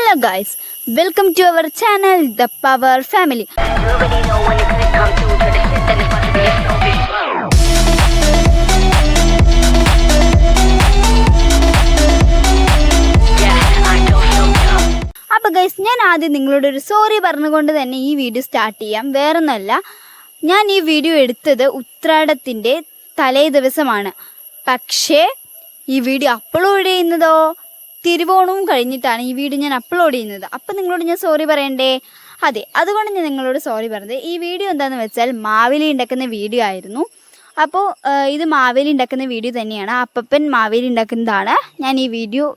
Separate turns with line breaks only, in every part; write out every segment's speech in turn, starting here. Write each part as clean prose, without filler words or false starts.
Hello guys, welcome to our channel The Power Family. You already know when it's come to tradition, then it's going to be a so big flow. അപ്പോൾ guys ഞാൻ ആദ്യം നിങ്ങളോട് ഒരു sorry പറഞ്ഞുകൊണ്ട് തന്നെ ഈ video start ചെയ്യാം. വേറൊന്നുമല്ല, ഞാൻ ഈ വീഡിയോ എടുത്തത് ഉത്രാടത്തിൻ്റെ തലേ ദിവസമാണ്. പക്ഷേ ഈ വീഡിയോ അപ്ലോഡ് ചെയ്യുന്നതോ തിരുവോണവും കഴിഞ്ഞിട്ടാണ് ഈ വീഡിയോ ഞാൻ അപ്ലോഡ് ചെയ്യുന്നത്. അപ്പോൾ നിങ്ങളോട് ഞാൻ സോറി പറയണ്ടേ? അതെ, അതുകൊണ്ട് ഞാൻ നിങ്ങളോട് സോറി പറഞ്ഞത്. ഈ വീഡിയോ എന്താണെന്ന് വെച്ചാൽ മാവേലി ഉണ്ടാക്കുന്ന വീഡിയോ ആയിരുന്നു. അപ്പോൾ ഇത് മാവേലി ഉണ്ടാക്കുന്ന വീഡിയോ തന്നെയാണ്. അപ്പപ്പൻ മാവേലി ഉണ്ടാക്കുന്നതാണ് ഞാൻ ഈ വീഡിയോ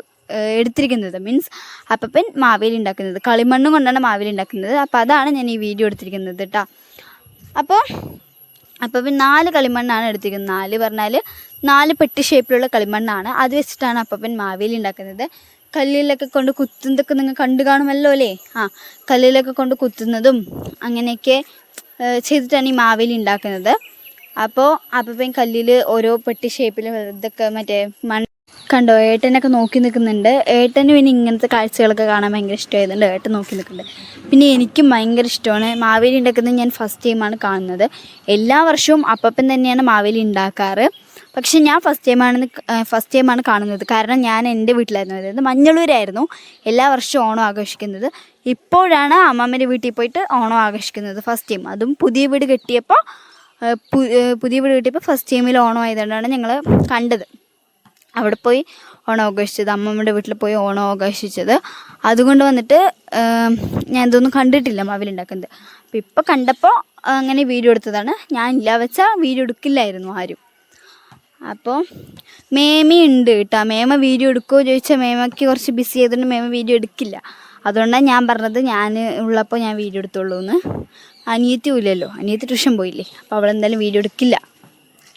എടുത്തിരിക്കുന്നത്. മീൻസ് അപ്പപ്പൻ മാവേലി ഉണ്ടാക്കുന്നത് കളിമണ്ണ് കൊണ്ടാണ് മാവേലി ഉണ്ടാക്കുന്നത്. അപ്പോൾ അതാണ് ഞാൻ ഈ വീഡിയോ എടുത്തിരിക്കുന്നത് കേട്ടോ. അപ്പോൾ അപ്പപ്പൻ 4 കളിമണ്ണാണ് എടുത്തിരിക്കുന്നത്. 4 പറഞ്ഞാൽ 4 പെട്ടി ഷേപ്പിലുള്ള കളിമണ്ണാണ്. അത് വെച്ചിട്ടാണ് അപ്പപ്പൻ മാവേലി ഉണ്ടാക്കുന്നത്. കല്ലിലൊക്കെ കൊണ്ട് കുത്തുന്നതൊക്കെ നിങ്ങൾ കണ്ടു കാണുമല്ലോ അല്ലേ? കല്ലിലൊക്കെ കൊണ്ട് കുത്തുന്നതും അങ്ങനെയൊക്കെ ചെയ്തിട്ടാണ് ഈ മാവേലി ഉണ്ടാക്കുന്നത്. അപ്പോൾ അപ്പപ്പൻ കല്ലിൽ ഓരോ പെട്ടി ഷേപ്പിൽ ഇതൊക്കെ മറ്റേ കണ്ടോ, ഏട്ടനൊക്കെ നോക്കി നിൽക്കുന്നുണ്ട്. ഏട്ടന് പിന്നെ ഇങ്ങനത്തെ കാഴ്ചകളൊക്കെ കാണാൻ ഭയങ്കര ഇഷ്ടമായതുകൊണ്ട് ഏട്ടൻ നോക്കി നിൽക്കുന്നുണ്ട്. പിന്നെ എനിക്കും ഭയങ്കര ഇഷ്ടമാണ് മാവേലി ഉണ്ടാക്കുന്നത്. ഞാൻ ഫസ്റ്റ് ടൈമാണ് കാണുന്നത്. എല്ലാ വർഷവും അപ്പപ്പൻ തന്നെയാണ് മാവേലി ഉണ്ടാക്കാറ്. പക്ഷെ ഞാൻ ഫസ്റ്റ് ടൈമാണ് കാണുന്നത്. കാരണം ഞാൻ എൻ്റെ വീട്ടിലായിരുന്നു, അതായത് മഞ്ഞളൂരായിരുന്നു എല്ലാ വർഷവും ഓണം ആഘോഷിക്കുന്നത്. ഇപ്പോഴാണ് അമ്മമ്മേൻ്റെ വീട്ടിൽ പോയിട്ട് ഓണം ആഘോഷിക്കുന്നത് ഫസ്റ്റ് ടൈം. അതും പുതിയ വീട് കെട്ടിയപ്പോൾ ഫസ്റ്റ് ടൈമിൽ ഓണം ആയതുകൊണ്ടാണ് ഞങ്ങൾ കണ്ടത്. അവിടെ പോയി ഓണം ആഘോഷിച്ചത്, അമ്മമ്മയുടെ വീട്ടിൽ പോയി ഓണം ആഘോഷിച്ചത്. അതുകൊണ്ട് വന്നിട്ട് ഞാൻ ഇതൊന്നും കണ്ടിട്ടില്ല മാവേലി ഉണ്ടാക്കുന്നത്. അപ്പോൾ ഇപ്പോൾ കണ്ടപ്പോൾ അങ്ങനെ വീഡിയോ എടുത്തതാണ്. ഞാൻ ഇല്ല വെച്ചാൽ വീഡിയോ എടുക്കില്ലായിരുന്നു ആരും. അപ്പോൾ മേമ ഉണ്ട് കേട്ടോ. മേമ വീഡിയോ എടുക്കുമോ ചോദിച്ചാൽ മേമയ്ക്ക് കുറച്ച് ബിസി ആയതുകൊണ്ട് മേമ വീഡിയോ എടുക്കില്ല. അതുകൊണ്ടാണ് ഞാൻ പറഞ്ഞത് ഞാൻ ഉള്ളപ്പോൾ ഞാൻ വീഡിയോ എടുത്തുള്ളൂ എന്ന്. അനിയത്തി ഇല്ലല്ലോ, അനിയത്തി ട്യൂഷൻ പോയില്ലേ, അപ്പോൾ അവളെന്തായാലും വീഡിയോ എടുക്കില്ല.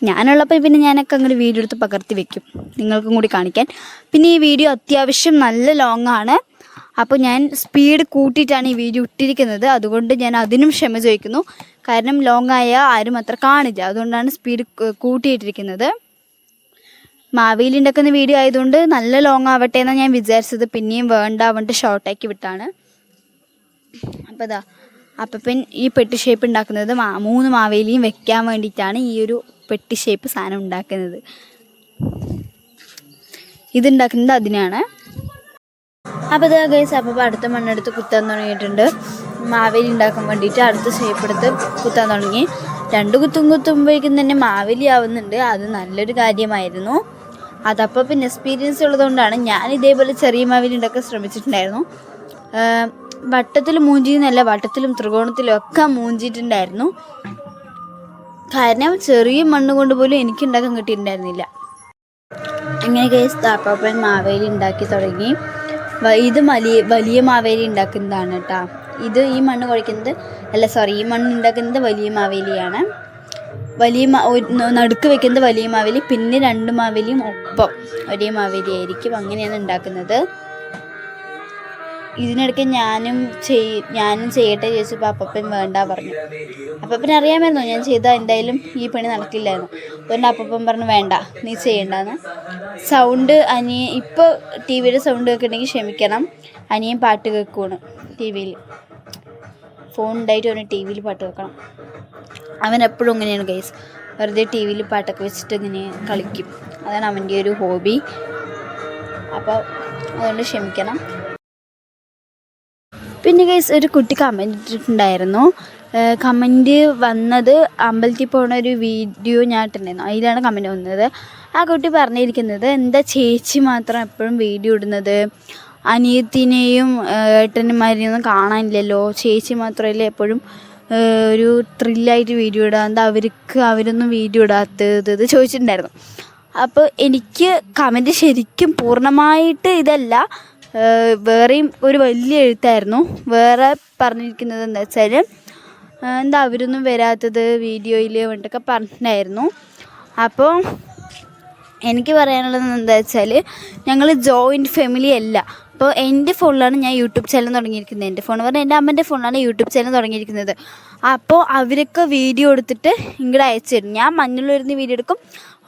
ഞാനുള്ളപ്പോൾ പിന്നെ ഞാനൊക്കെ അങ്ങോട്ട് വീഡിയോ എടുത്ത് പകർത്തി വെക്കും നിങ്ങൾക്കും കൂടി കാണിക്കാൻ. പിന്നെ ഈ വീഡിയോ അത്യാവശ്യം നല്ല ലോങ് ആണ്. അപ്പോൾ ഞാൻ സ്പീഡ് കൂട്ടിയിട്ടാണ് ഈ വീഡിയോ ഇട്ടിരിക്കുന്നത്. അതുകൊണ്ട് ഞാൻ അതിനും ക്ഷമ ചോദിക്കുന്നു. കാരണം ലോങ് ആയ ആരും അത്ര കാണില്ല, അതുകൊണ്ടാണ് സ്പീഡ് കൂട്ടിയിട്ടിരിക്കുന്നത്. മാവേലി ഉണ്ടാക്കുന്ന വീഡിയോ ആയതുകൊണ്ട് നല്ല ലോങ് ആവട്ടെ എന്നാണ് ഞാൻ വിചാരിച്ചത്. പിന്നെയും വേണ്ടാവണ്ട് ഷോർട്ടാക്കി വിട്ടാണ്. അപ്പോൾ ഇതാ അപ്പപ്പൻ ഈ പെട്ടി ഷേപ്പ് ഉണ്ടാക്കുന്നത് 3 മാവേലിയും വെക്കാൻ വേണ്ടിയിട്ടാണ് ഈ ഒരു പെട്ടി ഷേപ്പ് സാധനം ഉണ്ടാക്കുന്നത്. ഇതുണ്ടാക്കുന്നത് അതിനാണ്. അപ്പോൾ ഇതാ ഗൈസ്, അപ്പോൾ അടുത്ത മണ്ണെടുത്ത് കുത്താൻ തുടങ്ങിയിട്ടുണ്ട്. മാവേലി ഉണ്ടാക്കാൻ വേണ്ടിയിട്ട് അടുത്ത ഷേപ്പ് എടുത്ത് കുത്താൻ തുടങ്ങി. 2 കുത്തുമ്പോഴേക്കും തന്നെ മാവേലി ആവുന്നുണ്ട്. അത് നല്ലൊരു കാര്യമായിരുന്നു. അതപ്പോൾ പിന്നെ എക്സ്പീരിയൻസ് ഉള്ളതുകൊണ്ടാണ്. ഞാൻ ഇതേപോലെ ചെറിയ മാവേലി ഉണ്ടാക്കാൻ ശ്രമിച്ചിട്ടുണ്ടായിരുന്നു. വട്ടത്തിൽ മൂഞ്ചിയെന്നല്ല, വട്ടത്തിലും ത്രികോണത്തിലും ഒക്കെ മൂഞ്ചിയിട്ടുണ്ടായിരുന്നു. കാരണം ചെറിയ മണ്ണ് കൊണ്ട് പോലും എനിക്ക് ഉണ്ടാക്കാൻ കിട്ടിയിട്ടുണ്ടായിരുന്നില്ല. അങ്ങനെ കേസ് അപ്പപ്പൻ മാവേലി ഉണ്ടാക്കി തുടങ്ങി. ഇത് വലിയ മാവേലി ഉണ്ടാക്കുന്നതാണ് കേട്ടോ. ഈ മണ്ണ് കുഴയ്ക്കുന്നത് ഈ മണ്ണ് ഉണ്ടാക്കുന്നത് വലിയ മാവേലിയാണ്. നടുക്ക് വെക്കുന്നത് വലിയ മാവേലി, പിന്നെ 2 മാവേലിയും ഒപ്പം ഒരേ മാവേലി ആയിരിക്കും. അങ്ങനെയാണ് ഉണ്ടാക്കുന്നത്. ഇതിനിടയ്ക്ക് ഞാനും ചെയ്യട്ടെ ചോദിച്ചപ്പോൾ അപ്പപ്പൻ വേണ്ട പറഞ്ഞു. അപ്പപ്പൻ അറിയാമായിരുന്നു ഞാൻ ചെയ്താൽ എന്തായാലും ഈ പണി നടക്കില്ലായിരുന്നു. അതുകൊണ്ട് അപ്പപ്പൻ പറഞ്ഞു വേണ്ട, നീ ചെയ്യണ്ടെന്ന്. സൗണ്ട് ഇപ്പോൾ ടി വിയുടെ സൗണ്ട് കേൾക്കുന്നുണ്ടെങ്കിൽ ക്ഷമിക്കണം. അനിയൻ പാട്ട് കേൾക്കുകയാണ് ടി വിയിൽ. ഫോൺ ഉണ്ടായിട്ട് അവന് ടി വിയിൽ പാട്ട് കേൾക്കണം. അവൻ എപ്പോഴും ഇങ്ങനെയാണ് ഗൈസ്, വെറുതെ ടി വിയിൽ പാട്ടൊക്കെ വെച്ചിട്ട് ഇങ്ങനെ കളിക്കും. അതാണ് അവൻ്റെ ഒരു ഹോബി. അപ്പോൾ അതുകൊണ്ട് ക്ഷമിക്കണം. പിന്നെ ഗൈസ് ഒരു കുട്ടി കമൻറ്റ് ഇട്ടിട്ടുണ്ടായിരുന്നു. കമൻറ്റ് വന്നത് അമ്പലത്തിൽ പോകുന്ന ഒരു വീഡിയോ ഞാൻ ഇട്ടിട്ടുണ്ടായിരുന്നു, അതിലാണ് കമൻറ്റ് വന്നത്. ആ കുട്ടി പറഞ്ഞിരിക്കുന്നത്, എന്താ ചേച്ചി മാത്രം എപ്പോഴും വീഡിയോ ഇടുന്നത്, അനിയത്തിനെയും ഏട്ടന്മാരെയും ഒന്നും കാണാനില്ലല്ലോ, ചേച്ചി മാത്രമല്ലേ എപ്പോഴും ഒരു ത്രില്ലായിട്ട് വീഡിയോ ഇടുക, എന്താ അവരൊന്നും വീഡിയോ ഇടാത്തത് ചോദിച്ചിട്ടുണ്ടായിരുന്നു. അപ്പോൾ എനിക്ക് കമൻറ്റ് ശരിക്കും പൂർണ്ണമായിട്ട് ഇതല്ല, വേറെയും ഒരു വലിയ എഴുത്തായിരുന്നു. വേറെ പറഞ്ഞിരിക്കുന്നത് എന്താ വെച്ചാൽ, എന്താ അവരൊന്നും വരാത്തത് വീഡിയോയിൽ വേണ്ടിയിട്ടൊക്കെ പറഞ്ഞിട്ടുണ്ടായിരുന്നു. അപ്പോൾ എനിക്ക് പറയാനുള്ളത് എന്താ വെച്ചാൽ, ഞങ്ങൾ ജോയിൻറ്റ് ഫാമിലി അല്ല. അപ്പോൾ എൻ്റെ ഫോണിലാണ് ഞാൻ യൂട്യൂബ് ചാനൽ തുടങ്ങിയിരിക്കുന്നത്. എൻ്റെ ഫോൺ പറഞ്ഞാൽ എൻ്റെ അമ്മേൻ്റെ ഫോണിലാണ് യൂട്യൂബ് ചാനൽ തുടങ്ങിയിരിക്കുന്നത്. അപ്പോൾ അവരൊക്കെ വീഡിയോ എടുത്തിട്ട് ഇങ്ങോട്ട് അയച്ചു തരും. ഞാൻ മഞ്ഞളൂരിന്ന് വീഡിയോ എടുക്കും,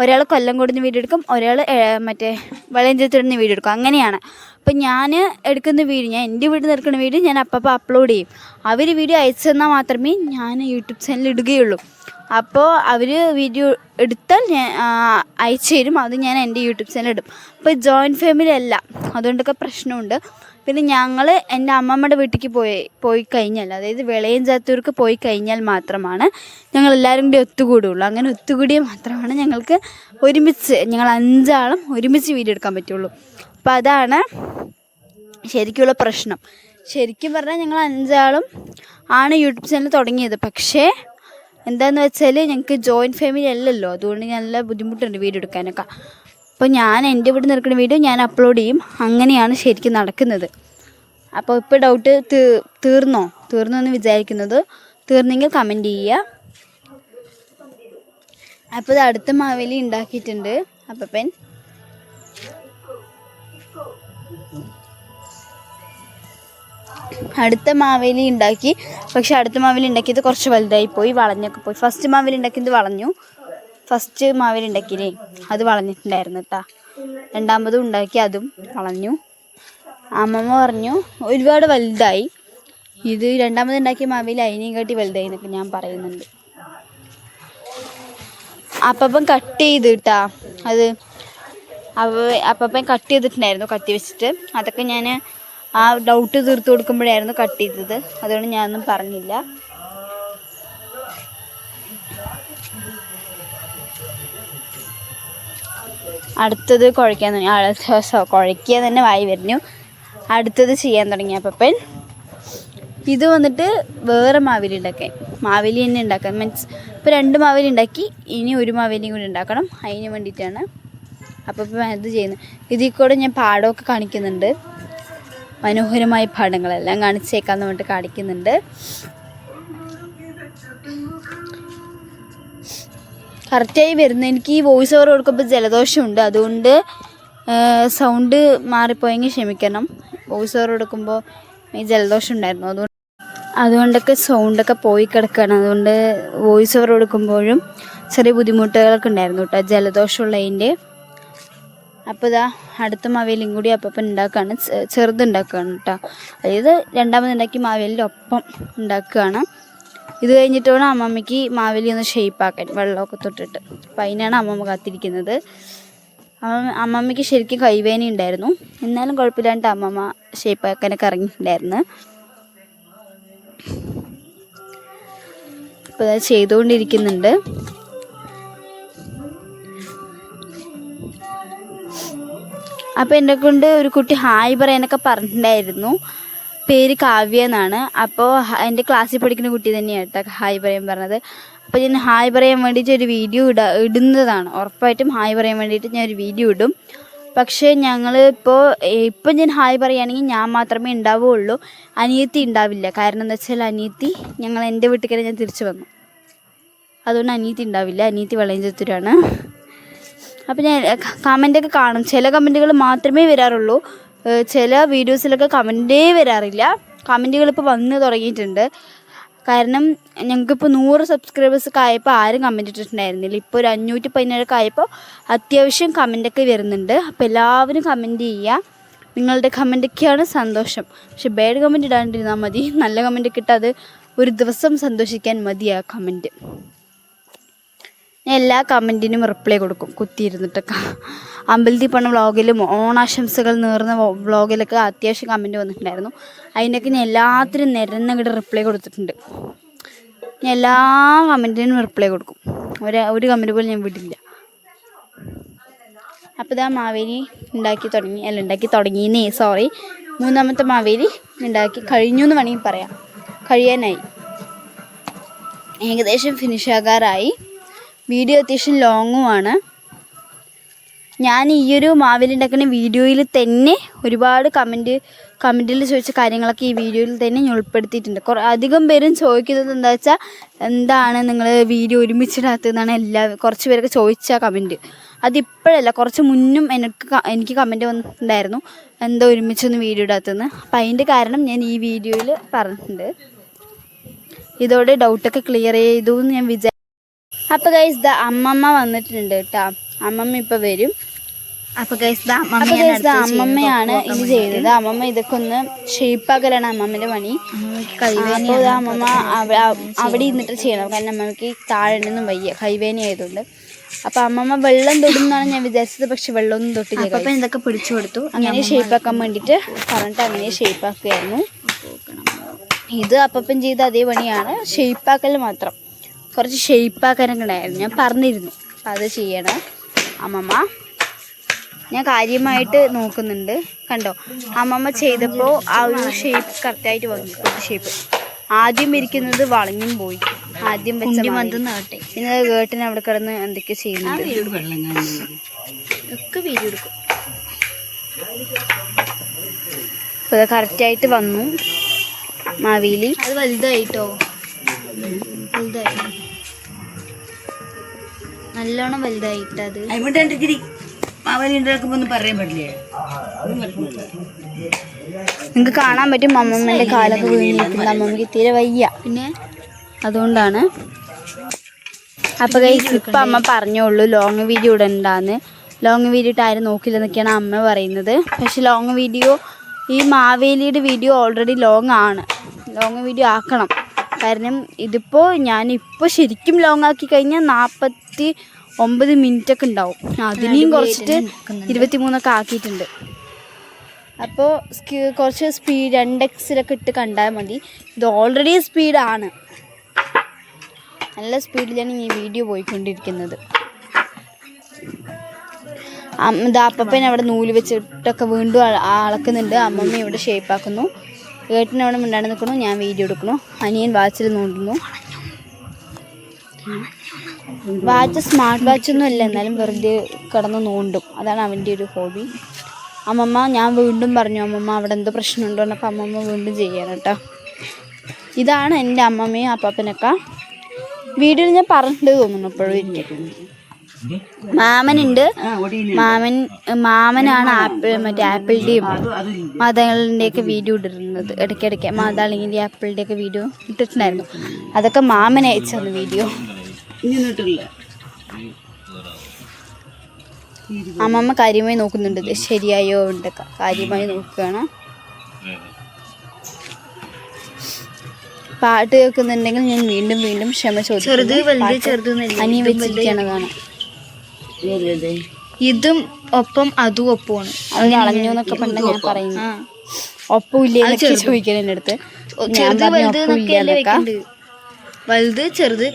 ഒരാൾ കൊല്ലംകോടിന്ന് വീഡിയോ എടുക്കും, ഒരാൾ മറ്റേ വളയഞ്ചേരിന്ന് വീഡിയോ എടുക്കും. അങ്ങനെയാണ്. അപ്പം ഞാൻ എടുക്കുന്ന വീഡിയോ, ഞാൻ എൻ്റെ വീട്ടിൽ നിന്ന് എടുക്കുന്ന വീഡിയോ ഞാൻ അപ്പം അപ്ലോഡ് ചെയ്യും. അവർ വീഡിയോ അയച്ചു തന്നാൽ മാത്രമേ ഞാൻ യൂട്യൂബ് ചാനലിൽ ഇടുകയുള്ളൂ. അപ്പോൾ അവർ വീഡിയോ എടുത്താൽ ഞാൻ അയച്ചു തരും, അത് ഞാൻ എൻ്റെ യൂട്യൂബ് ചാനൽ ഇടും. അപ്പോൾ ജോയിൻറ്റ് ഫാമിലി അല്ല, അതുകൊണ്ടൊക്കെ പ്രശ്നമുണ്ട്. പിന്നെ ഞങ്ങൾ എൻ്റെ അമ്മമ്മയുടെ വീട്ടിലേക്ക് പോയി കഴിഞ്ഞാൽ, അതായത് വെളയഞ്ചാത്തൂർക്ക് പോയി കഴിഞ്ഞാൽ മാത്രമാണ് ഞങ്ങളെല്ലാവരും കൂടി ഒത്തുകൂടുകയുള്ളൂ. അങ്ങനെ ഒത്തുകൂടിയാൽ മാത്രമാണ് ഞങ്ങൾക്ക് ഒരുമിച്ച്, ഞങ്ങൾ 5 ആളും ഒരുമിച്ച് വീഡിയോ എടുക്കാൻ പറ്റുള്ളൂ. അപ്പോൾ അതാണ് ശരിക്കുള്ള പ്രശ്നം. ശരിക്കും പറഞ്ഞാൽ ഞങ്ങൾ 5 ആളും ആണ് യൂട്യൂബ് ചാനൽ തുടങ്ങിയത്. പക്ഷേ എന്താണെന്ന് വെച്ചാൽ ഞങ്ങൾക്ക് ജോയിൻറ്റ് ഫാമിലി അല്ലല്ലോ, അതുകൊണ്ട് നല്ല ബുദ്ധിമുട്ടുണ്ട് വീഡിയോ എടുക്കാനൊക്കെ. അപ്പോൾ ഞാൻ എൻ്റെ വീട്ടിൽ നിൽക്കുന്ന വീഡിയോ ഞാൻ അപ്ലോഡ് ചെയ്യും. അങ്ങനെയാണ് ശരിക്കും നടക്കുന്നത്. അപ്പോൾ ഇപ്പോൾ ഡൗട്ട് തീർന്നോ എന്ന് വിചാരിക്കുന്നത്. തീർന്നെങ്കിൽ കമൻറ്റ് ചെയ്യുക. അപ്പോൾ ഇത് അടുത്ത മാവേലി ഉണ്ടാക്കിയിട്ടുണ്ട് അപ്പൻ. അടുത്ത മാവേലി ഉണ്ടാക്കി. പക്ഷെ അടുത്ത മാവേലി ഉണ്ടാക്കിയത് കുറച്ച് വലുതായി പോയി, വളഞ്ഞൊക്കെ പോയി. ഫസ്റ്റ് മാവേലി ഉണ്ടാക്കിയത് വളഞ്ഞു. ഫസ്റ്റ് മാവേലി ഉണ്ടാക്കിയില്ലേ, അത് വളഞ്ഞിട്ടുണ്ടായിരുന്നു കേട്ടോ. രണ്ടാമതും ഉണ്ടാക്കി, അതും വളഞ്ഞു. അമ്മമ്മ പറഞ്ഞു ഒരുപാട് വലുതായി, ഇത് രണ്ടാമത് ഉണ്ടാക്കിയ മാവേലി അതിനെയും കാട്ടി വലുതായി എന്നൊക്കെ ഞാൻ പറയുന്നുണ്ട്. അപ്പം കട്ട് ചെയ്ത് കേട്ടാ, അത് അപ്പം കട്ട് ചെയ്തിട്ടുണ്ടായിരുന്നു കത്തി വെച്ചിട്ട്. അതൊക്കെ ഞാൻ ആ ഡൗട്ട് തീർത്ത് കൊടുക്കുമ്പോഴായിരുന്നു കട്ട് ചെയ്തത്, അതുകൊണ്ട് ഞാനൊന്നും പറഞ്ഞില്ല. അടുത്തത് കുഴയ്ക്കാൻ തുടങ്ങി. കുഴയ്ക്കുക തന്നെ വായി വരുന്നു. അടുത്തത് ചെയ്യാൻ തുടങ്ങി അപ്പൻ. ഇത് വന്നിട്ട് വേറെ മാവേലി ഉണ്ടാക്കാൻ, മാവേലി തന്നെ ഉണ്ടാക്കാൻ മീൻസ് ഇപ്പോൾ 2 മാവേലി ഉണ്ടാക്കി, ഇനി 1 മാവേലിയും കൂടി ഉണ്ടാക്കണം. അതിന് വേണ്ടിയിട്ടാണ് അപ്പം ഇത് ചെയ്യുന്നത്. ഇതിൽ കൂടെ ഞാൻ പാടമൊക്കെ കാണിക്കുന്നുണ്ട്, മനോഹരമായ പാടങ്ങളെല്ലാം കാണിച്ചേക്കാന്ന് പറഞ്ഞിട്ട് കാണിക്കുന്നുണ്ട്. കറക്റ്റായി വരുന്നു. എനിക്ക് ഈ വോയിസ് ഓവർ കൊടുക്കുമ്പോൾ ജലദോഷമുണ്ട്, അതുകൊണ്ട് സൗണ്ട് മാറിപ്പോയെങ്കിൽ ക്ഷമിക്കണം. വോയിസ് ഓവർ കൊടുക്കുമ്പോൾ ഈ ജലദോഷം ഉണ്ടായിരുന്നു, അതുകൊണ്ടൊക്കെ സൗണ്ടൊക്കെ പോയി കിടക്കുകയാണ്. അതുകൊണ്ട് വോയിസ് ഓവർ കൊടുക്കുമ്പോഴും ചെറിയ ബുദ്ധിമുട്ടുകളൊക്കെ ഉണ്ടായിരുന്നു കേട്ടോ, ജലദോഷമുള്ളതിൻ്റെ. അപ്പോൾ ഇതാ അടുത്ത മാവേലിയും കൂടി അപ്പം ഉണ്ടാക്കുകയാണ്, ചെറുതുണ്ടാക്കുകയാണ് കേട്ടോ. അതായത് രണ്ടാമതുണ്ടാക്കി മാവേലിൻ്റെ ഒപ്പം ഉണ്ടാക്കുകയാണ്. ഇത് കഴിഞ്ഞിട്ട് വേണം അമ്മമ്മയ്ക്ക് മാവേലി ഒന്ന് ഷേപ്പാക്കാൻ, വെള്ളമൊക്കെ തൊട്ടിട്ട്. അപ്പം അതിനാണ് അമ്മമ്മ കാത്തിരിക്കുന്നത്. അമ്മമ്മയ്ക്ക് ശരിക്കും കൈവേദന ഉണ്ടായിരുന്നു, എന്നാലും കുഴപ്പമില്ലാണ്ട് അമ്മമ്മ ഷേപ്പാക്കാനൊക്കെ ഇറങ്ങിയിട്ടുണ്ടായിരുന്നു. അപ്പോൾ അത് ചെയ്തുകൊണ്ടിരിക്കുന്നുണ്ട്. അപ്പോൾ എന്നെ കൊണ്ട് ഒരു കുട്ടി ഹായ് പറയാനൊക്കെ പറഞ്ഞിട്ടുണ്ടായിരുന്നു. പേര് കാവ്യ എന്നാണ്. അപ്പോൾ എൻ്റെ ക്ലാസ്സിൽ പഠിക്കുന്ന കുട്ടി തന്നെയാണ് കേട്ടോ ഹായ് പറയാൻ പറഞ്ഞത്. അപ്പോൾ ഞാൻ ഹായ് പറയാൻ വേണ്ടിയിട്ട് ഒരു വീഡിയോ ഇടുന്നതാണ്, ഉറപ്പായിട്ടും ഹായ് പറയാൻ വേണ്ടിയിട്ട് ഞാൻ ഒരു വീഡിയോ ഇടും. പക്ഷേ ഞങ്ങൾ ഇപ്പം ഞാൻ ഹായ് പറയുകയാണെങ്കിൽ ഞാൻ മാത്രമേ ഉണ്ടാവുകയുള്ളൂ, അനിയത്തി ഉണ്ടാവില്ല. കാരണം എന്താ വെച്ചാൽ അനിയത്തി എൻ്റെ വീട്ടിൽ ഞാൻ തിരിച്ചു വന്നു, അതുകൊണ്ട് അനിയത്തി ഉണ്ടാവില്ല. അനിയത്തി വെളയഞ്ചേത്തൂരാണ്. അപ്പോൾ ഞാൻ കമൻറ്റൊക്കെ കാണും, ചില കമൻറ്റുകൾ മാത്രമേ വരാറുള്ളൂ, ചില വീഡിയോസിലൊക്കെ കമൻറ്റേ വരാറില്ല. കമൻറ്റുകൾ ഇപ്പോൾ വന്ന് തുടങ്ങിയിട്ടുണ്ട്. കാരണം ഞങ്ങൾക്കിപ്പോൾ 100 സബ്സ്ക്രൈബേഴ്സൊക്കെ ആയപ്പോൾ ആരും കമൻറ്റ് ഇട്ടിട്ടുണ്ടായിരുന്നില്ല. ഇപ്പോൾ ഒരു 517 ആയപ്പോൾ അത്യാവശ്യം കമൻറ്റൊക്കെ വരുന്നുണ്ട്. അപ്പോൾ എല്ലാവരും കമൻറ്റ് ചെയ്യുക, നിങ്ങളുടെ കമൻറ്റൊക്കെയാണ് സന്തോഷം. പക്ഷെ ബാഡ് കമൻറ്റ് ഇടാണ്ടിരുന്നാൽ മതി, നല്ല കമൻറ്റൊക്കെ ഇട്ടാൽ അത് ഒരു ദിവസം സന്തോഷിക്കാൻ മതി ആ കമൻറ്റ്. ഞാൻ എല്ലാ കമൻറ്റിനും റിപ്ലൈ കൊടുക്കും കുത്തിയിരുന്നിട്ടൊക്കെ. അമ്പലത്തിൽ പോണ വ്ളോഗിലും ഓണാശംസകൾ നേർന്ന വ്ളോഗിലൊക്കെ അത്യാവശ്യം കമൻറ്റ് വന്നിട്ടുണ്ടായിരുന്നു. അതിനൊക്കെ ഞാൻ എല്ലാത്തിനും നിരന്നങ്ങോട്ട് റിപ്ലൈ കൊടുത്തിട്ടുണ്ട്. ഞാൻ എല്ലാ കമൻറ്റിനും റിപ്ലൈ കൊടുക്കും, ഒരു കമൻറ്റ് പോലും ഞാൻ വിടില്ല. അപ്പോൾ ഇതാ മാവേലി ഉണ്ടാക്കി തുടങ്ങിയെന്നേ, സോറി, 3ാമത്തെ മാവേലി ഉണ്ടാക്കി കഴിഞ്ഞു എന്ന് വേണമെങ്കിൽ പറയാം. കഴിയാനായി, ഏകദേശം ഫിനിഷ് ആകാറായി. വീഡിയോ അത്യാവശ്യം ലോങ്ങുമാണ്. ഞാൻ ഈയൊരു മാവേലി ഉണ്ടാക്കുന്ന വീഡിയോയിൽ തന്നെ ഒരുപാട് കമൻറ്റിൽ ചോദിച്ച കാര്യങ്ങളൊക്കെ ഈ വീഡിയോയിൽ തന്നെ ഞാൻ ഉൾപ്പെടുത്തിയിട്ടുണ്ട്. അധികം പേരും ചോദിക്കുന്നത് എന്താ വെച്ചാൽ, എന്താണ് നിങ്ങൾ വീഡിയോ ഒരുമിച്ചിടാത്തതെന്നാണ് കുറച്ച് പേരൊക്കെ ചോദിച്ച കമൻറ്റ്. അതിപ്പോഴല്ല, കുറച്ച് മുന്നും എനിക്ക് കമൻറ്റ് വന്നിട്ടുണ്ടായിരുന്നു, എന്താ ഒരുമിച്ചൊന്നും വീഡിയോ ഇടാത്തതെന്ന്. അപ്പം അതിൻ്റെ കാരണം ഞാൻ ഈ വീഡിയോയിൽ പറഞ്ഞിട്ടുണ്ട്. ഇതോടെ ഡൗട്ടൊക്കെ ക്ലിയർ ചെയ്തു എന്ന് ഞാൻ അപ്പോൾ ഗൈസ് അമ്മമ്മ വന്നിട്ടുണ്ട് കേട്ടോ. അമ്മമ്മ ഇപ്പോൾ വരും. അപ്പൊ അമ്മമ്മയാണ് ഇത് ചെയ്തത്. അമ്മമ്മ ഇതൊക്കെ ഒന്ന് ഷേപ്പാക്കലാണ് അമ്മമ്മന്റെ പണി. അപ്പോൾ അമ്മമ്മ അവിടെ ഇരുന്നിട്ട് ചെയ്യണം, കാരണം അമ്മമ്മക്ക് താഴെ നിന്നും വയ്യ, കൈവേന ആയതുകൊണ്ട്. അപ്പൊ അമ്മമ്മ വെള്ളം തൊടുന്നാണ് ഞാൻ വിചാരിച്ചത്, പക്ഷെ വെള്ളമൊന്നും തൊട്ടില്ല. അപ്പൊ ഇതൊക്കെ പിടിച്ചു കൊടുത്തു. അങ്ങനെ ഷേപ്പാക്കാൻ വേണ്ടിയിട്ട് പറഞ്ഞിട്ട് അങ്ങനെ ഷേപ്പാക്കുകയായിരുന്നു. ഇത് അപ്പൻ ചെയ്ത അതേ പണിയാണ്, ഷേപ്പാക്കൽ മാത്രം. കുറച്ച് ഷേപ്പാക്കാനൊക്കെ ഉണ്ടായിരുന്നു, ഞാൻ പറഞ്ഞിരുന്നു. അപ്പം അത് ചെയ്യണം അമ്മമ്മ. ഞാൻ കാര്യമായിട്ട് നോക്കുന്നുണ്ട്. കണ്ടോ, അമ്മമ്മ ചെയ്തപ്പോൾ ആ ഒരു ഷേപ്പ് കറക്റ്റായിട്ട് വന്നു. ഷേപ്പ് ആദ്യം ഇരിക്കുന്നത് വളഞ്ഞും പോയി. ആദ്യം വെച്ച പിന്നെ കേട്ടിന് അവിടെ കിടന്ന് എന്തൊക്കെ ചെയ്യുന്നുണ്ട്. ഒക്കെ വീഡിയോ എടുക്കും. അപ്പോൾ അത് കറക്റ്റായിട്ട് വന്നു മാവേലി. അത് വലുതായിട്ടോ, വലുതായി, നല്ലോണം വലുതായിട്ടത്. നിങ്ങൾക്ക് കാണാൻ പറ്റും അമ്മമ്മേൻ്റെ കാലൊക്കെ വീണിരിക്കുന്നത്. അമ്മമ്മക്ക് തീരെ വയ്യ, പിന്നെ അതുകൊണ്ടാണ്. അപ്പോൾ ഗൈസ് ഇപ്പം അമ്മ പറഞ്ഞോളൂ ലോങ് വീഡിയോ ഇടണ്ടാന്ന്. ലോങ് വീഡിയോ ഇട്ട് ആരും നോക്കില്ലെന്നൊക്കെയാണ് അമ്മ പറയുന്നത്. പക്ഷെ ലോങ് വീഡിയോ, ഈ മാവേലിയുടെ വീഡിയോ ഓൾറെഡി ലോങ് ആണ്. ലോങ് വീഡിയോ ആക്കണം, കാരണം ഇതിപ്പോൾ ഞാനിപ്പോൾ ശരിക്കും ലോങ് ആക്കി കഴിഞ്ഞാൽ 49 മിനിറ്റൊക്കെ ഉണ്ടാവും. അതിനെയും കുറച്ചിട്ട് 23 ആക്കിയിട്ടുണ്ട്. അപ്പോൾ കുറച്ച് സ്പീഡ് 2x ഇട്ട് കണ്ടാൽ മതി. ഇത് ഓൾറെഡി സ്പീഡാണ്, നല്ല സ്പീഡിലാണ് ഈ വീഡിയോ പോയിക്കൊണ്ടിരിക്കുന്നത്. അപ്പൻ അവിടെ നൂല് വെച്ചിട്ടൊക്കെ വീണ്ടും അളക്കുന്നുണ്ട്. അമ്മമ്മ ഇവിടെ ഷേപ്പാക്കുന്നു. ഏട്ടനവിടെ മിണ്ടാണ്ട് നിൽക്കണു, ഞാൻ വീഡിയോ എടുക്കണു. അനിയൻ വാച്ചിൽ നോണ്ടുന്നു. വാച്ച് സ്മാർട്ട് വാച്ചൊന്നും അല്ല, എന്നാലും വെറുതെ കിടന്ന് നോണ്ടും, അതാണ് അവൻ്റെ ഒരു ഹോബി. അമ്മമ്മ ഞാൻ വീണ്ടും പറഞ്ഞു, അമ്മമ്മ അവിടെ എന്തോ പ്രശ്നമുണ്ടോ എന്നൊക്കെ അമ്മമ്മ വീണ്ടും ചെയ്യണം കേട്ടോ. ഇതാണ് എൻ്റെ അമ്മമ്മയും അപ്പാപ്പനൊക്കെ. വീഡിയോയിൽ ഞാൻ പറഞ്ഞിട്ട് തോന്നുന്നു എപ്പോഴും ഇരിക്കും. മാമനുണ്ട്, മാമനാണ് മറ്റേ ആപ്പിളിൻ്റെയും മാതാളിൻ്റെയൊക്കെ വീഡിയോ ഇട്ടിരുന്നത്. ഇടയ്ക്കിടയ്ക്ക് മാതാളിൻ്റെ ആപ്പിളിൻ്റെയൊക്കെ വീഡിയോ ഇട്ടിട്ടുണ്ടായിരുന്നു. അതൊക്കെ മാമൻ അയച്ചു വീഡിയോ. അമ്മമ്മ കാര്യമായി നോക്കുന്നുണ്ട്, ശരിയായോ ഉണ്ടൊക്കെ കാര്യമായി നോക്കുകയാണ്. പാട്ട് കേൾക്കുന്നുണ്ടെങ്കിൽ ഞാൻ വീണ്ടും വീണ്ടും ക്ഷമ ചോദിക്കും. അനിയ വെച്ചിരിക്കണതാണ്. ഇതും ഒപ്പം അതും ഒപ്പമാണ്. അത് കളഞ്ഞു എന്നൊക്കെ പണ്ട് ഞാൻ പറയുന്നു. ഒപ്പം ഇല്ലേന്നൊക്കെ ചോദിക്കണം എൻ്റെ അടുത്ത്. വലുത് ചെറുത്,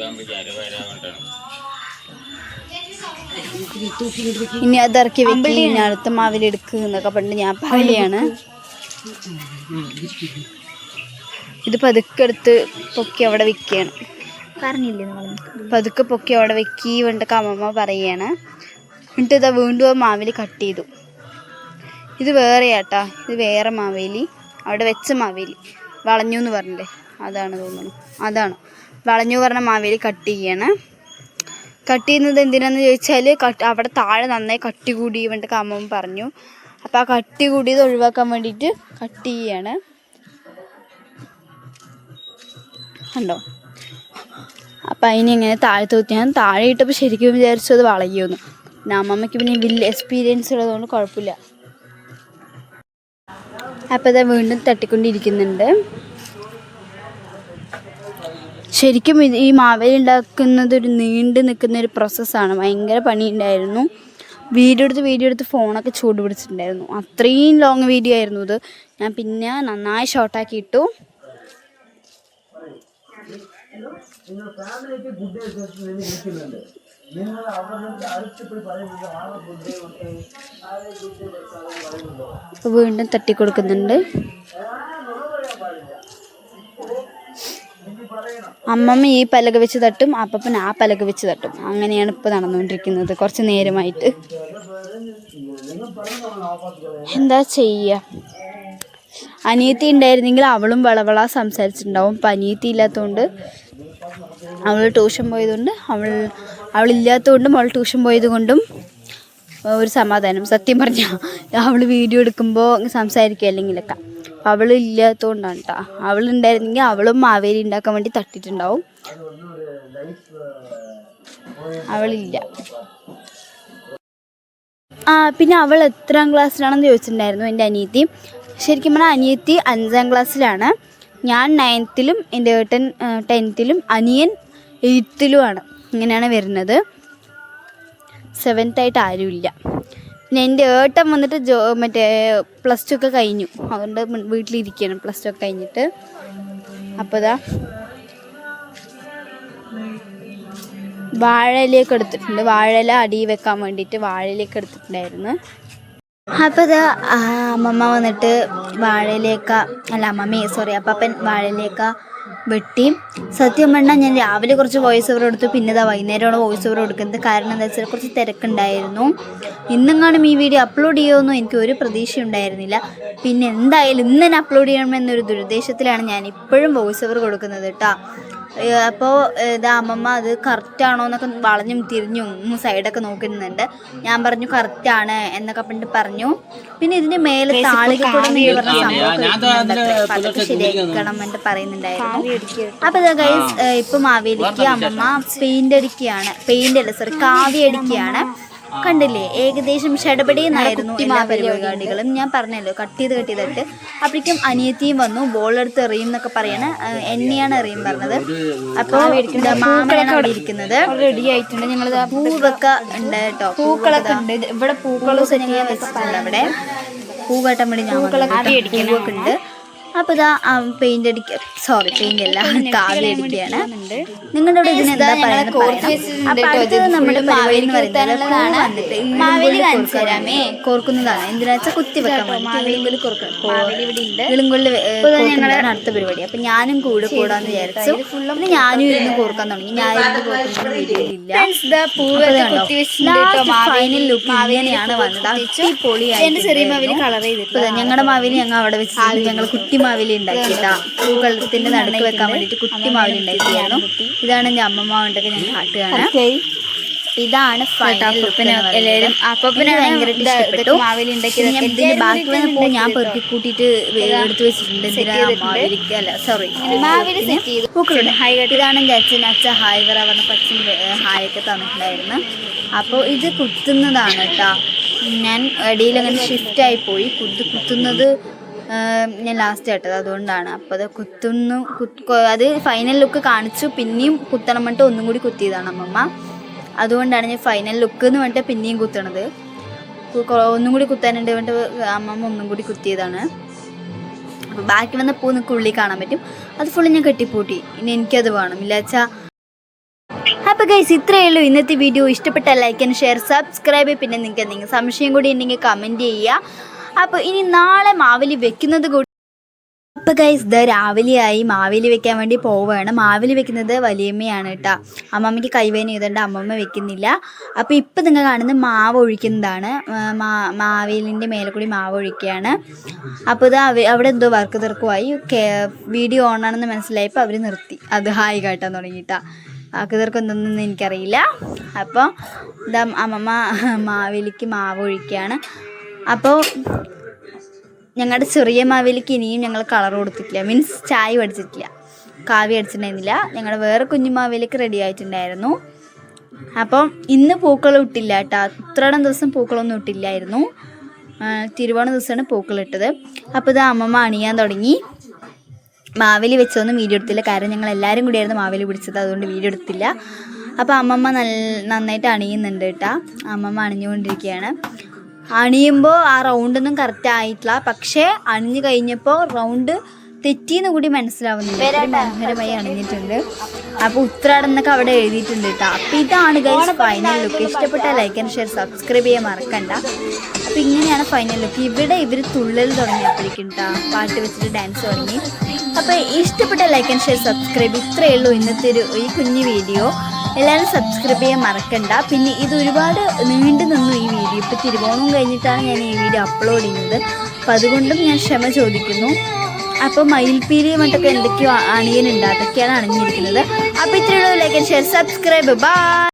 ഇനി അതിറക്കി വെക്കി, ഇനി അടുത്ത മാവിലെടുക്കുക എന്നൊക്കെ പണ്ട് ഞാൻ പറയുകയാണ്. ഇത് പതുക്കെ എടുത്ത് പൊക്കി അവിടെ വെക്കുകയാണ്. പറഞ്ഞില്ലേ പതുക്കെ പൊക്കി അവിടെ വെക്കി വേണ്ടൊക്കെ അമ്മമ്മ പറയുകയാണ്. എന്നിട്ട് ഇതാ വീണ്ടും ആ മാവേലി കട്ട് ചെയ്തു. ഇത് വേറെയാട്ടാ, ഇത് വേറെ മാവേലി, അവിടെ വെച്ച മാവേലി. വളഞ്ഞു എന്ന് പറഞ്ഞില്ലേ, അതാണ് തോന്നുന്നു. അതാണ് വളഞ്ഞു പറഞ്ഞ മാവേലി കട്ട് ചെയ്യാണ്. കട്ട് ചെയ്യുന്നത് എന്തിനാന്ന് ചോദിച്ചാൽ അവിടെ താഴെ നന്നായി കട്ടി കൂടി വേണ്ടൊക്കെ അമ്മമ്മ പറഞ്ഞു. അപ്പോൾ ആ കട്ടി കൂടിയത് ഒഴിവാക്കാൻ വേണ്ടിയിട്ട് കട്ട് ചെയ്യാണ്. കണ്ടോ, അപ്പം അതിനെ ഇങ്ങനെ താഴെ തൂത്തി. ഞാൻ താഴെ ഇട്ടപ്പോൾ ശരിക്കും വിചാരിച്ചു അത് വളയുമെന്ന്. പിന്നെ അമ്മമ്മയ്ക്ക് പിന്നെ വലിയ എക്സ്പീരിയൻസ് ഉള്ളതുകൊണ്ട് കുഴപ്പമില്ല. അപ്പോൾ അത് വീണ്ടും തട്ടിക്കൊണ്ടിരിക്കുന്നുണ്ട്. ശരിക്കും ഈ മാവേലി ഉണ്ടാക്കുന്നത് ഒരു നീണ്ടു നിൽക്കുന്ന ഒരു പ്രോസസ്സാണ്. ഭയങ്കര പണിയുണ്ടായിരുന്നു. വീഡിയോ എടുത്ത് ഫോണൊക്കെ ചൂട് പിടിച്ചിട്ടുണ്ടായിരുന്നു. അത്രയും ലോങ് വീഡിയോ ആയിരുന്നു ഇത്. ഞാൻ പിന്നെ നന്നായി ഷോർട്ടാക്കി ഇട്ടു. വീണ്ടും തട്ടിക്കൊടുക്കുന്നുണ്ട്. അമ്മമ്മ ഈ പലക വെച്ച് തട്ടും, അപ്പൻ ആ പലക വെച്ച് തട്ടും. അങ്ങനെയാണ് ഇപ്പോൾ നടന്നുകൊണ്ടിരിക്കുന്നത് കുറച്ച് നേരമായിട്ട്. എന്താ ചെയ്യുക, അനിയത്തി ഉണ്ടായിരുന്നെങ്കിൽ അവളും വളവള സംസാരിച്ചിട്ടുണ്ടാവും. ഇപ്പം അനിയത്തി ഇല്ലാത്തതുകൊണ്ട്, അവൾ ട്യൂഷൻ പോയതുകൊണ്ട്, അവളില്ലാത്തതുകൊണ്ടും അവൾ ട്യൂഷൻ പോയത് കൊണ്ടും ഒരു സമാധാനം. സത്യം പറഞ്ഞാൽ അവൾ വീഡിയോ എടുക്കുമ്പോൾ സംസാരിക്കുക അല്ലെങ്കിലൊക്കെ. അപ്പം അവൾ ഇല്ലാത്തതുകൊണ്ടാണ് കേട്ടോ. അവളുണ്ടായിരുന്നെങ്കിൽ അവളും മാവേലി ഉണ്ടാക്കാൻ വേണ്ടി തട്ടിയിട്ടുണ്ടാവും. അവളില്ല. പിന്നെ അവൾ എത്രാം ക്ലാസ്സിലാണെന്ന് ചോദിച്ചിട്ടുണ്ടായിരുന്നു എൻ്റെ അനിയത്തി. ശരിക്കും പറഞ്ഞാൽ അനിയത്തി 5ാം ക്ലാസ്സിലാണ്, ഞാൻ 9th-ലും എൻ്റെ ഏട്ടൻ 10th-ലും അനിയൻ 8th-ലുമാണ്. ഇങ്ങനെയാണ് വരുന്നത്. 7th ആയിട്ട് ആരുമില്ല. പിന്നെ എൻ്റെ ഏട്ടൻ വന്നിട്ട് മറ്റേ +2 ഒക്കെ കഴിഞ്ഞു, അതുകൊണ്ട് വീട്ടിലിരിക്കുകയാണ് +2 ഒക്കെ കഴിഞ്ഞിട്ട്. അപ്പോൾ ഇതാ വാഴയിലേക്ക് എടുത്തിട്ടുണ്ട്, വാഴയില അടി വെക്കാൻ വേണ്ടിയിട്ട് വാഴയിലേക്ക് എടുത്തിട്ടുണ്ടായിരുന്നു. അപ്പോൾ ഇതാ അമ്മമ്മ വന്നിട്ട് അപ്പാപ്പൻ വാഴയിലേക്ക് വെട്ടി. സത്യം പറഞ്ഞാൽ ഞാൻ രാവിലെ കുറച്ച് വോയിസ് ഓവർ കൊടുത്തു, പിന്നെ ഇതാ വൈകുന്നേരമാണ് വോയിസ് ഓവർ കൊടുക്കുന്നത്. കാരണം എന്താ വെച്ചാൽ കുറച്ച് തിരക്കുണ്ടായിരുന്നു. ഇന്നെങ്ങാനും ഈ വീഡിയോ അപ്ലോഡ് ചെയ്യുമെന്നും എനിക്ക് ഒരു പ്രതീക്ഷ ഉണ്ടായിരുന്നില്ല. പിന്നെ എന്തായാലും ഇന്ന് തന്നെ അപ്ലോഡ് ചെയ്യണമെന്നൊരു ദുരുദ്ദേശത്തിലാണ് ഞാൻ ഇപ്പോഴും വോയിസ് ഓവർ കൊടുക്കുന്നത് കേട്ടോ. അപ്പോൾ ഇതാ അമ്മമ്മ അത് കറക്റ്റാണോ എന്നൊക്കെ വളഞ്ഞും തിരിഞ്ഞും സൈഡൊക്കെ നോക്കുന്നുണ്ട്. ഞാൻ പറഞ്ഞു കറക്റ്റാണ് എന്നൊക്കെ പറഞ്ഞു. പിന്നെ ഇതിൻ്റെ മേലെ താളിക കൂടെ പറഞ്ഞ സംഭവം അതൊക്കെ ശരിയാക്കണം എന്ന് പറയുന്നുണ്ടായിരുന്നു. അപ്പോൾ ഇതാ ഗൈസ് ഇപ്പം മാവേലിക്ക് അമ്മമ്മ കാവ്യ അടിക്കുകയാണ്. കണ്ടില്ലേ, ഏകദേശം ഷടപടിയെന്നായിരുന്നു എല്ലാ പരിപാടികളും. ഞാൻ പറഞ്ഞല്ലോ കട്ട് ചെയ്തിട്ട് അപ്പോഴേക്കും അനിയത്തിയും വന്നു. ബോളെടുത്ത് എറിയും എന്നൊക്കെ പറയാണ്, എന്നെയാണ് എറിയും പറഞ്ഞത്. അപ്പോൾ മാമനാണ് അവിടെ ഇരിക്കുന്നത്. റെഡി ആയിട്ടുണ്ട്. ഞങ്ങൾ പൂവൊക്കെ ഉണ്ട് കേട്ടോ, പൂക്കളൊക്കെ ഉണ്ട് ഇവിടെ. പൂക്കളും സെറ്റ് വെച്ചിട്ടുണ്ട് അവിടെ. പൂ കെട്ടാൻ വേണ്ടി പൂവൊക്കെ ഉണ്ട്. അപ്പോൾ ഇതാ പെയിന്റ് അല്ല കാവ്യ അടിക്കുകയാണ്. നിങ്ങളുടെ അവിടെ ഇതിനെന്താ പറയുന്നത്? നമ്മുടെ പരിപാടി എന്ന് പറയുന്നത് കോർക്കുന്നതാണ്. എന്തിനാ വെച്ചാൽ കുത്തി വെക്കാൻ ഇളുങ്കൊള്ളിൽ അടുത്ത പരിപാടി. അപ്പം ഞാനും കൂടാന്ന് വിചാരിച്ചു. പിന്നെ ഞാനും ഇരുന്ന് കോർക്കാൻ തുടങ്ങി. ഞാൻ ഇരുന്ന് കോർക്കുന്ന വീഡിയോ ഇല്ല. ഫൈനൽ ലുക്ക് ഇങ്ങനെയാണ് വന്നത്. അടിപൊളിയായിട്ട് കളർ ചെയ്തിട്ട് ഞങ്ങളുടെ മാവേലി ഞങ്ങൾ അവിടെ വെച്ചിട്ട് ഞങ്ങൾ കുട്ടി മാവേലി ഉണ്ടാക്കിയിട്ടാ. പൂക്കളത്തിന്റെ നടുക്ക് വെക്കാൻ വേണ്ടിയിട്ട് കുട്ടി മാവേലി ഉണ്ടാക്കിയായിരുന്നു. ഇതാണ് എൻ്റെ അമ്മമ്മ കൊണ്ടൊക്കെ ഞാൻ കാട്ടുകയാണ്. ഇതാണ് എല്ലാവരും അപ്പനെ ഭയങ്കര ഇഷ്ടപ്പെട്ടു. ഇതിന്റെ ബാക്കി വന്ന പൂ ഞാൻ പെറുക്കി കൂട്ടിയിട്ട് എടുത്തു വെച്ചിട്ടുണ്ട്. പൂക്കളുണ്ട്. ഇതാണ് എൻ്റെ അച്ഛൻ ഹായ് വറ പറഞ്ഞ അച്ഛൻ ഹായൊക്കെ തന്നിട്ടുണ്ടായിരുന്നു. അപ്പോൾ ഇത് കുത്തുന്നതാണ് കേട്ടോ. ഞാൻ ഇടയിൽ ഷിഫ്റ്റായി പോയി. കുത്തുന്നത് ഞാൻ ലാസ്റ്റ് ആയിട്ടത്, അതുകൊണ്ടാണ്. അപ്പോൾ അത് അത് ഫൈനൽ ലുക്ക് കാണിച്ചു. പിന്നെയും കുത്തണം പറഞ്ഞിട്ട് ഒന്നും കൂടി കുത്തിയതാണ് അമ്മമ്മ. അതുകൊണ്ടാണ് ഞാൻ ഫൈനൽ ലുക്ക് എന്ന് പറഞ്ഞിട്ട് പിന്നെയും കുത്തണത്. ഒന്നും കൂടി കുത്താനുണ്ട് പറഞ്ഞിട്ട് അമ്മമ്മ ഒന്നും കൂടി കുത്തിയതാണ്. അപ്പോൾ ബാക്കി വന്ന പൂ നിങ്ങൾക്ക് ഉള്ളിൽ കാണാൻ പറ്റും. അത് ഫുള്ള് ഞാൻ കെട്ടിപ്പൂട്ടി. ഇനി എനിക്കത് വേണം ഇല്ലാച്ചാ. അപ്പോൾ ഗൈസ് ഇത്രയേ ഉള്ളൂ ഇന്നത്തെ വീഡിയോ. ഇഷ്ടപ്പെട്ട ലൈക്ക് ആൻഡ് ഷെയർ, സബ്സ്ക്രൈബ്. പിന്നെ നിങ്ങൾക്ക് എന്തെങ്കിലും സംശയം കൂടി ഉണ്ടെങ്കിൽ കമൻറ്റ് ചെയ്യുക. അപ്പോൾ ഇനി നാളെ മാവേലി വെക്കുന്നത് കൂടി. അപ്പോൾ ഗൈസ് ഇത് രാവിലെയായി മാവേലി വെക്കാൻ വേണ്ടി പോവുകയാണ്. മാവേലി വെക്കുന്നത് വലിയമ്മയാണ് കേട്ടോ. അമ്മമ്മയ്ക്ക് കൈവേന ചെയ്തുകൊണ്ട് അമ്മമ്മ വെക്കുന്നില്ല. അപ്പോൾ ഇപ്പം നിങ്ങൾ കാണുന്നത് മാവ് ഒഴിക്കുന്നതാണ്. മാവേലിൻ്റെ മേലെ കൂടി മാവ് ഒഴിക്കുകയാണ്. അപ്പോൾ ഇത് അവിടെ എന്തോ വർക്ക് തിരക്കുമായി. വീഡിയോ ഓണാണെന്ന് മനസ്സിലായപ്പോൾ അവർ നിർത്തി. അത് ഹായ് കാട്ടാൻ തുടങ്ങിയിട്ടാ. ആക്കിതർക്ക് എന്തൊന്നും എനിക്കറിയില്ല. അപ്പോൾ ഇതാ അമ്മമ്മ മാവേലിക്ക് മാവ് ഒഴിക്കുകയാണ്. അപ്പോൾ ഞങ്ങളുടെ ചെറിയ മാവേലിക്ക് ഇനിയും ഞങ്ങൾ കളർ കൊടുത്തിട്ടില്ല, മീൻസ് ചായ അടിച്ചിട്ടില്ല, കാവ്യ അടിച്ചിട്ടുണ്ടായിരുന്നില്ല. ഞങ്ങളുടെ വേറെ കുഞ്ഞു മാവേലിക്ക് റെഡി ആയിട്ടുണ്ടായിരുന്നു. അപ്പം ഇന്ന് പൂക്കൾ ഇട്ടില്ല കേട്ടോ. ഉത്രാടം ദിവസം പൂക്കളൊന്നും ഇട്ടില്ലായിരുന്നു. തിരുവോണ ദിവസമാണ് പൂക്കൾ ഇട്ടത്. അപ്പോൾ ഇത് അമ്മമ്മ അണിയാൻ തുടങ്ങി. മാവേലി വെച്ചൊന്നും വീഡിയോ എടുത്തില്ല, കാരണം ഞങ്ങൾ എല്ലാവരും കൂടിയായിരുന്നു മാവേലി പിടിച്ചത്, അതുകൊണ്ട് വീഡിയോ എടുത്തില്ല. അപ്പോൾ അമ്മമ്മ നന്നായിട്ട് അണിയുന്നുണ്ട് കേട്ടോ. അമ്മമ്മ അണിഞ്ഞുകൊണ്ടിരിക്കുകയാണ്. അണിയുമ്പോൾ ആ റൗണ്ടൊന്നും കറക്റ്റ് ആയിട്ടില്ല, പക്ഷേ അണിഞ്ഞു കഴിഞ്ഞപ്പോൾ റൗണ്ട് തെറ്റിയെന്ന് കൂടി മനസ്സിലാവുന്നുണ്ട്. മനോഹരമായി അണിഞ്ഞിട്ടുണ്ട്. അപ്പോൾ ഉത്രാടം എന്നൊക്കെ അവിടെ എഴുതിയിട്ടുണ്ട് കേട്ടോ. അപ്പോൾ ഇതാണ് ഗൈസ് ഫൈനൽ ലുക്ക്. ഇഷ്ടപ്പെട്ട ലൈക്ക് ആൻഡ് ഷെയർ, സബ്സ്ക്രൈബ് ചെയ്യാൻ മറക്കണ്ട. അപ്പോൾ ഇങ്ങനെയാണ് ഫൈനൽ ലുക്ക്. ഇവിടെ ഇവർ തുള്ളൽ തുടങ്ങിയപ്പോഴേക്കും കേട്ടോ, പാട്ട് വെച്ചിട്ട് ഡാൻസ് തുടങ്ങി. അപ്പോൾ ഇഷ്ടപ്പെട്ട ലൈക്ക് ആൻഡ് ഷെയർ, സബ്സ്ക്രൈബ്. ഇത്രയേ ഉള്ളൂ ഇന്നത്തെ ഈ കുഞ്ഞു വീഡിയോ. എല്ലാവരും സബ്സ്ക്രൈബ് ചെയ്യാൻ മറക്കണ്ട. പിന്നെ ഇത് ഒരുപാട് നീണ്ടു നിന്നു ഈ വീഡിയോ. ഇപ്പോൾ തിരുവോണം കഴിഞ്ഞിട്ടാണ് ഞാൻ ഈ വീഡിയോ അപ്ലോഡ് ചെയ്യുന്നത്. അപ്പോൾ അതുകൊണ്ടും ഞാൻ ക്ഷമ ചോദിക്കുന്നു. അപ്പോൾ മയിൽപ്പീലി മറ്റൊക്കെ എന്തൊക്കെയോ അണിയനുണ്ട്, അതൊക്കെയാണ് അണിഞ്ഞിരിക്കുന്നത്. അപ്പോൾ ഇത്രയുള്ളൂ. Like and share, subscribe. By.